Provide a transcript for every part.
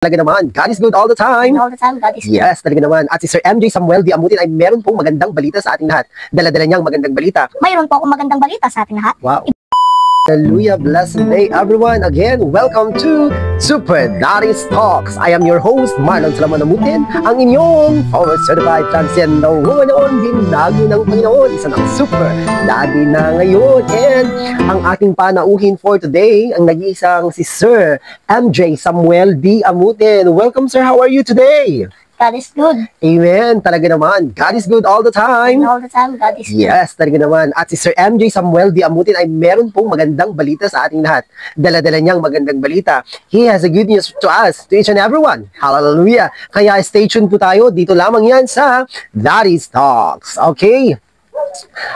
Talaga naman, God is good all the time. All the time, God is good. Yes, talaga naman. At si Sir MJ Samuel D. Amutin ay meron pong magandang balita sa ating lahat. Dala-dala niyang magandang balita. Mayroon po akong magandang balita sa ating lahat. Wow. Hallelujah, blessed day everyone. Again, welcome to Super Daddy's Talks. I am your host, Marlon Salaman Amutin, ang inyong former certified transgender woman noon, binago ng Panginoon, isa ng Super Daddy na ngayon. And ang ating panauhin for today, ang nag-iisang si Sir MJ Samuel D. Amutin. Welcome sir, how are you today? God is good. Amen. Talaga naman. God is good all the time. All the time, God is good. Yes, talaga naman. At si Sir MJ Samuel D. Amutin ay meron pong magandang balita sa ating lahat. Dala-dala niyang magandang balita. He has a good news to us, to each and everyone. Hallelujah. Kaya stay tuned po tayo. Dito lamang yan sa Daddy's Talks. Okay?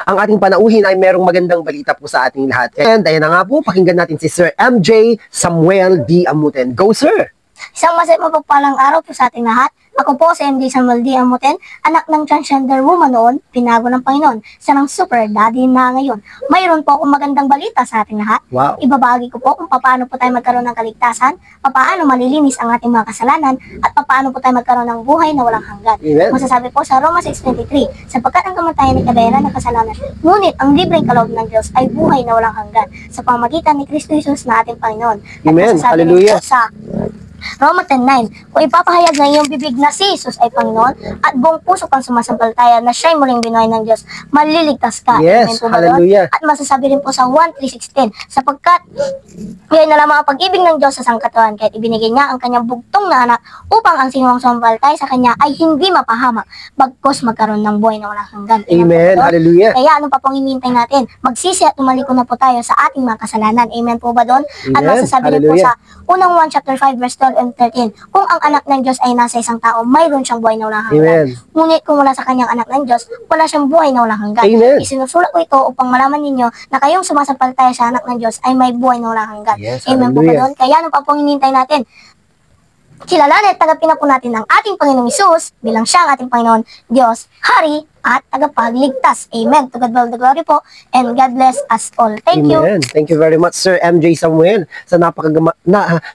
Ang ating panauhin ay merong magandang balita po sa ating lahat. And ayan na nga po, pakinggan natin si Sir MJ Samuel D. Amutin. Go, sir! Isang mapagpalang araw po sa ating lahat. Ako po si MJ Samuel D. Amutin, anak ng transgender woman noon, pinago ng Panginoon, sa ng Super Daddy na ngayon. Mayroon po akong magandang balita sa ating lahat. Wow. Ibabahagi ko po kung paano po tayo magkaroon ng kaligtasan, paano malilinis ang ating mga kasalanan, at paano po tayo magkaroon ng buhay na walang hanggan. Amen. Masasabi po sa Roma 6:23, sapagkat ang kamatayan ay kabayaran ng kasalanan, ngunit ang libreng kaloob ng Diyos ay buhay na walang hanggan sa pamagitan ni Kristo Jesus na ating Panginoon. At Amen. masasabi rin Hallelujah. po sa Roma 10:9, kung ipapahayag ng iyong bibig na si Jesus ay Panginoon at buong puso kang sumasampalataya na siya'y muling binuhay ng Diyos, maliligtas ka. Yes, Amen po ba doon? hallelujah. At masasabi rin po sa 1:3:16, sapagkat ngayon na lamang ang pag-ibig ng Diyos sa sangkatuan, kahit ibinigay niya ang kanyang bugtong na anak upang ang sinumang sumampalataya sa kanya ay hindi mapahamak, bagkus magkaroon ng buhay na walang hanggan. Amen. Hallelujah. Kaya ano pa pong hinihintay natin? Magsisi at tumaliko na po tayo sa ating mga kasalanan. Amen po ba doon? At Amen. masasabi rin po Hallelujah. sa unang 1 chapter 5 verse 12 and 13, kung ang anak ng Diyos ay nasa isang tao, mayroon siyang buhay na walang hanggan. Amen. Ngunit kung wala sa kanyang anak ng Diyos, wala siyang buhay na walang hanggan. Amen. Isinusulat ko ito upang malaman ninyo na kayong sumasampalataya sa anak ng Diyos ay may buhay na walang hanggan. Yes, Amen po ba hallelujah. doon? Kaya ano pa pong hinihintay natin? Kilalanin at tagapin na po natin ang ating Panginoong Hesus bilang siya ang ating Panginoon, Diyos, Hari, at tagapagligtas. Amen. To God be all the glory po, and God bless us all. Thank you. Amen. Thank you very much, Sir MJ Samuel, sa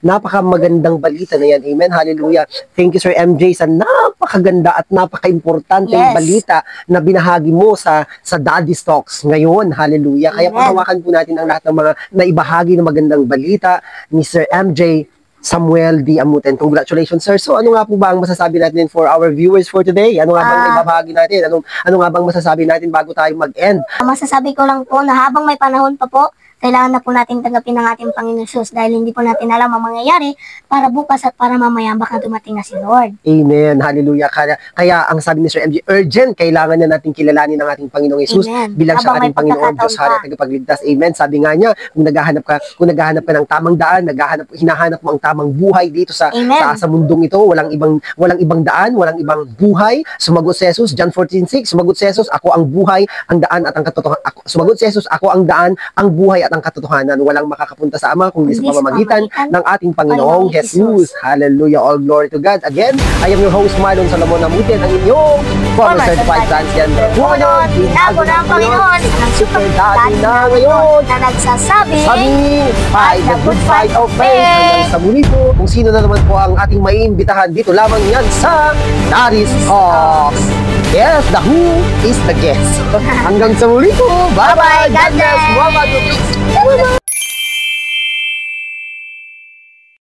napakamagandang balita na yan. Amen. Hallelujah. Thank you, Sir MJ, sa napakaganda at napaka-importanteng Yes. balita na binahagi mo sa Daddy's Talks ngayon. Hallelujah. Kaya Amen. panghawakan po natin ang lahat ng mga naibahagi ng magandang balita ni Sir MJ Samuel D. Amutin. Congratulations, sir. So, ano nga po ba ang masasabi natin for our viewers for today? Ano nga bang ibabahagi natin? Ano nga bang masasabi natin bago tayo mag-end? Masasabi ko lang po na habang may panahon pa po, kailangan na po natin tanggapin ang ating Panginoon Hesus dahil hindi po natin alam ang mangyayari para bukas at para mamaya baka dumating na si Lord. Amen. Hallelujah. Kaya ang sabi ni Sir MJ, urgent, kailangan na natin kilalanin ang ating Panginoong Hesus Amen. bilang siya Habang ating may Panginoon, Diyos, pagkakataon Hari pa. at tagapagligtas. Amen. Sabi nga niya, kung naghahanap ka ng tamang daan, hinahanap mo ang tamang buhay dito sa Amen. sa mundong ito, walang ibang daan, walang ibang buhay. Sumagot si Jesus, John 14:6, sumagot si Jesus, ako ang buhay, ang daan at ang katotohanan. Sumagot si Jesus, ako ang daan, ang buhay at ang katotohanan. Walang makakapunta sa Ama kundi sa Hindi sa pamamagitan pamamagitan ng ating Panginoong Panginoong Jesus. Hallelujah. All glory to God. Again, I am your host, Marlon Salomon Amutin, ang inyong former certified transgender woman, binago ng Panginoon ng Super Daddy na ngayon. na nagsasabi, Sabi, fight the good fight of faith. Hanggang sa muli po, kung sino na naman po ang ating maiimbitahan dito lamang yan sa Daddy's Talks. Yes, the who is the guest. Hanggang sa muli po. Bye-bye. Bye-bye. God bless. Bye-bye.